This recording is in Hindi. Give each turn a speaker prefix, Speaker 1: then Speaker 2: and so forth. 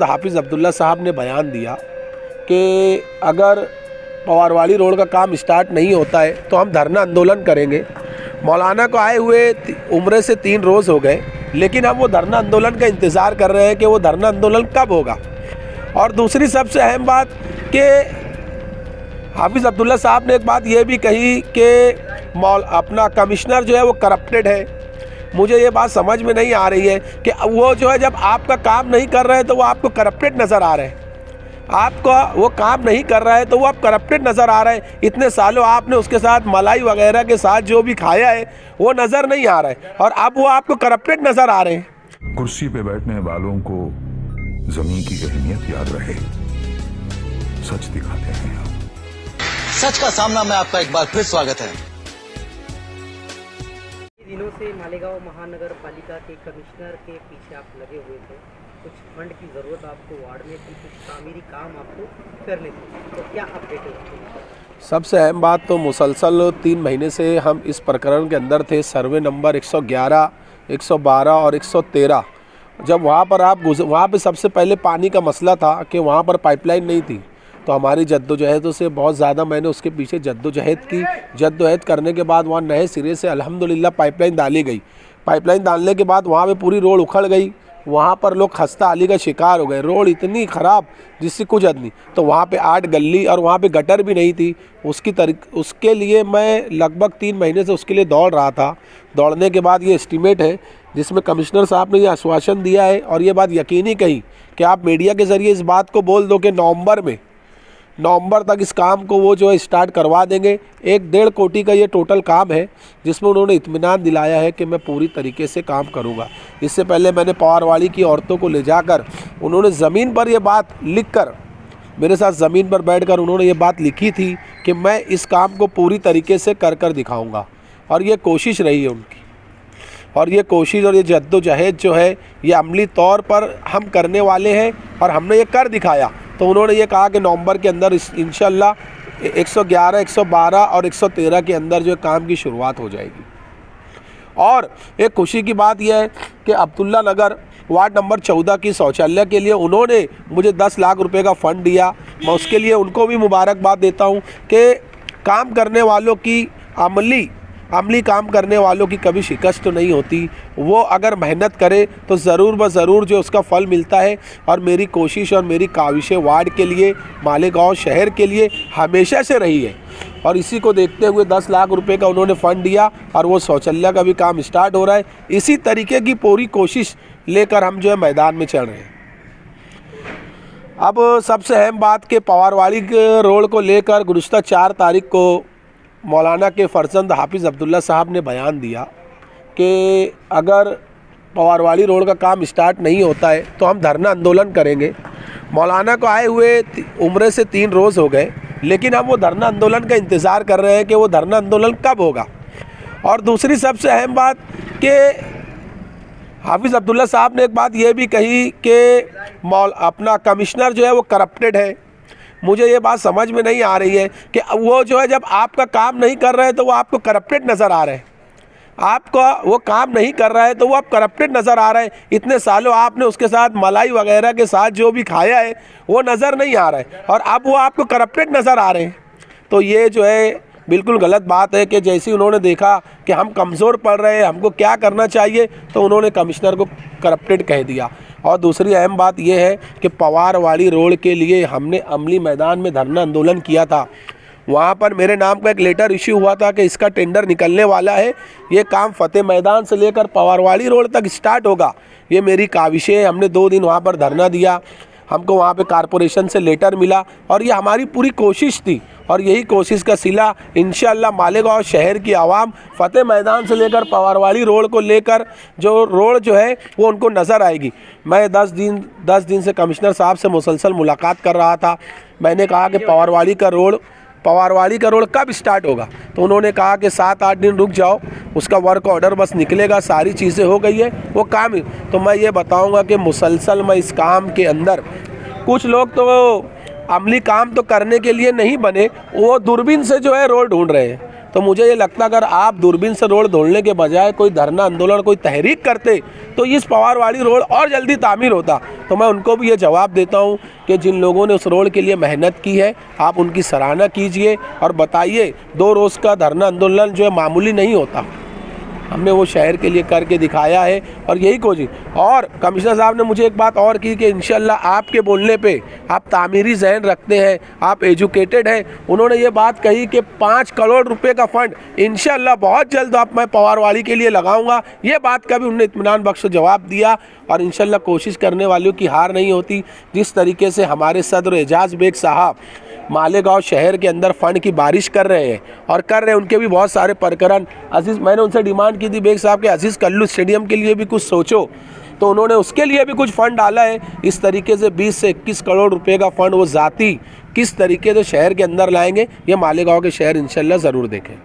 Speaker 1: हाफिज़ अब्दुल्ला साहब ने बयान दिया कि अगर पवारवाड़ी रोड का काम स्टार्ट नहीं होता है तो हम धरना आंदोलन करेंगे। मौलाना को आए हुए उम्र से 3 रोज़ हो गए, लेकिन हम वो धरना आंदोलन का इंतज़ार कर रहे हैं कि वो धरना आंदोलन कब होगा। और दूसरी सबसे अहम बात कि हाफिज़ अब्दुल्ला साहब ने एक बात ये भी कही कि अपना कमिश्नर जो है वो करप्टेड है। मुझे ये बात समझ में नहीं आ रही है कि वो जो है जब आपका काम नहीं कर रहे हैं तो वो आपको करप्टेड नज़र आ रहे हैं। आपका वो काम नहीं कर रहा है तो वो आप करप्टेड नज़र आ रहे हैं। इतने सालों आपने उसके साथ मलाई वगैरह के साथ जो भी खाया है वो नज़र नहीं आ रहा है और अब वो आपको करप्टेड नज़र आ रहे हैं।
Speaker 2: कुर्सी पे बैठने वालों को जमीन की अहमियत याद रहे, सच दिखाते हैं आप।
Speaker 3: सच का सामना में आपका एक बार फिर स्वागत है।
Speaker 4: दिनों से मालेगांव महानगर पालिका के कमिश्नर के पीछे आप लगे हुए थे, कुछ फंड की ज़रूरत आपको वार्ड में थी, कुछ तामीरी काम आपको करने थे, तो क्या अपडेट है?
Speaker 1: सबसे अहम बात तो मुसलसल 3 महीने से हम इस प्रकरण के अंदर थे। सर्वे नंबर 111, 112 और 113। जब वहाँ पर वहाँ पे सबसे पहले पानी का मसला था कि वहाँ पर पाइपलाइन नहीं थी, तो हमारी जद्दोजहद से बहुत ज़्यादा मैंने उसके पीछे जद्दोजहद करने के बाद वहाँ नए सिरे से अल्हम्दुलिल्लाह पाइपलाइन डाली गई। पाइपलाइन डालने के बाद वहाँ पे पूरी रोड उखड़ गई, वहाँ पर लोग खस्ता हाली का शिकार हो गए। रोड इतनी ख़राब जिससे कुछ हद नहीं। तो वहाँ पे 8 गली और वहाँ पे गटर भी नहीं थी। उसके लिए मैं लगभग 3 महीने से उसके लिए दौड़ रहा था। दौड़ने के बाद ये एस्टीमेट है जिसमें कमिश्नर साहब ने ये आश्वासन दिया है और ये बात यकीनी कही कि आप मीडिया के ज़रिए इस बात को बोल दो कि नवंबर तक इस काम को वो जो है स्टार्ट करवा देंगे। 1-1.5 कोटी का ये टोटल काम है जिसमें उन्होंने इत्मीनान दिलाया है कि मैं पूरी तरीके से काम करूँगा। इससे पहले मैंने पवारवाड़ी की औरतों को ले जाकर उन्होंने ज़मीन पर ये बात लिख कर, मेरे साथ ज़मीन पर बैठकर उन्होंने ये बात लिखी थी कि मैं इस काम को पूरी तरीके से कर दिखाऊँगा। और ये कोशिश रही है उनकी, और ये कोशिश और ये जद्दोजहद जो है ये अमली तौर पर हम करने वाले हैं और हमने ये कर दिखाया। तो उन्होंने ये कहा कि नवंबर के अंदर इंशाल्लाह 111, 112 और 113 के अंदर जो काम की शुरुआत हो जाएगी। और एक खुशी की बात यह है कि अब्दुल्ला नगर वार्ड नंबर 14 की शौचालय के लिए उन्होंने मुझे 10 लाख रुपए का फ़ंड दिया। मैं उसके लिए उनको भी मुबारकबाद देता हूँ कि काम करने वालों की अमली काम करने वालों की कभी शिकस्त तो नहीं होती। वो अगर मेहनत करे तो ज़रूर ब ज़रूर जो उसका फल मिलता है। और मेरी कोशिश और मेरी काविशें वार्ड के लिए, मालेगांव शहर के लिए हमेशा से रही है। और इसी को देखते हुए 10 लाख रुपए का उन्होंने फ़ंड दिया और वो शौचालय का भी काम स्टार्ट हो रहा है। इसी तरीके की पूरी कोशिश लेकर हम जो है मैदान में चल रहे हैं। अब सबसे अहम बात कि पवारवाड़ी रोड को लेकर गुज़िश्ता 4 तारीख को मौलाना के फर्जंद हाफिज़ अब्दुल्ला साहब ने बयान दिया कि अगर पवारवाड़ी रोड का काम स्टार्ट नहीं होता है तो हम धरना आंदोलन करेंगे। मौलाना को आए हुए उम्र से 3 रोज़ हो गए, लेकिन हम वो धरना आंदोलन का इंतज़ार कर रहे हैं कि वो धरना आंदोलन कब होगा। और दूसरी सबसे अहम बात कि हाफिज़ अब्दुल्ला साहब ने एक बात ये भी कही कि अपना कमिश्नर जो है वो करप्टेड है। मुझे ये बात समझ में नहीं आ रही है कि वो जो है जब आपका काम नहीं कर रहे हैं तो वो आपको करप्टेड नज़र आ रहे हैं। आपका वो काम नहीं कर रहा है तो वो आप करप्टेड नज़र आ रहे हैं। इतने सालों आपने उसके साथ मलाई वगैरह के साथ जो भी खाया है वो नज़र नहीं आ रहा है और अब वो आपको करप्टेड नज़र आ रहे हैं। तो ये जो है बिल्कुल गलत बात है कि जैसे उन्होंने देखा कि हम कमज़ोर पड़ रहे हैं, हमको क्या करना चाहिए, तो उन्होंने कमिश्नर को करप्टेड कह दिया। और दूसरी अहम बात यह है कि पवारवाड़ी रोड के लिए हमने अमली मैदान में धरना आंदोलन किया था। वहाँ पर मेरे नाम का एक लेटर इश्यू हुआ था कि इसका टेंडर निकलने वाला है, ये काम फतेह मैदान से लेकर पवारवाड़ी रोड तक स्टार्ट होगा। ये मेरी काविश है। हमने 2 दिन वहाँ पर धरना दिया, हमको वहाँ पे कारपोरेशन से लेटर मिला और ये हमारी पूरी कोशिश थी। और यही कोशिश का सिला इंशाअल्लाह मालेगांव शहर की आवाम फतेह मैदान से लेकर पवारवाड़ी रोड को लेकर जो रोड जो है वो उनको नज़र आएगी। मैं 10 दिन से कमिश्नर साहब से मुसलसल मुलाकात कर रहा था। मैंने कहा कि पवारवाड़ी का रोड कब स्टार्ट होगा, तो उन्होंने कहा कि 7-8 दिन रुक जाओ, उसका वर्क ऑर्डर बस निकलेगा, सारी चीज़ें हो गई है, वो काम। तो मैं ये बताऊंगा कि मुसलसल मैं इस काम के अंदर, कुछ लोग तो अमली काम तो करने के लिए नहीं बने, वो दूरबीन से जो है रोड ढूंढ रहे हैं। तो मुझे ये लगता अगर आप दूरबीन से रोड ढूंढने के बजाय कोई धरना आंदोलन कोई तहरीक करते तो इस पवारवाड़ी रोड और जल्दी तामीर होता। तो मैं उनको भी ये जवाब देता हूँ कि जिन लोगों ने उस रोड के लिए मेहनत की है आप उनकी सराहना कीजिए और बताइए 2 रोज़ का धरना आंदोलन जो है मामूली नहीं होता, हमने वो शहर के लिए करके दिखाया है और यही कोशिश। और कमिश्नर साहब ने मुझे एक बात और की कि इंशाल्लाह आपके बोलने पे आप तामीरी ज़हन रखते हैं, आप एजुकेटेड हैं। उन्होंने ये बात कही कि 5 करोड़ रुपए का फ़ंड इंशाल्लाह बहुत जल्द आप मैं पवारवाड़ी के लिए लगाऊंगा। ये बात का भी उन्होंने इत्मीनान बख्श जवाब दिया और इंशाल्लाह कोशिश करने वालों की हार नहीं होती। जिस तरीके से हमारे सदर एजाज़ बेग साहब मालेगांव शहर के अंदर फ़ंड की बारिश कर रहे हैं और कर रहे हैं, उनके भी बहुत सारे प्रकरण अजीज़, मैंने उनसे डिमांड की थी बेग साहब के अजीज़ कल्लू स्टेडियम के लिए भी कुछ सोचो, तो उन्होंने उसके लिए भी कुछ फ़ंड डाला है। इस तरीके से 20 से 21 करोड़ रुपए का फ़ंड वो ज़ाती किस तरीके से शहर के अंदर लाएंगे, ये मालेगांव के शहर इंशाल्लाह ज़रूर देखें।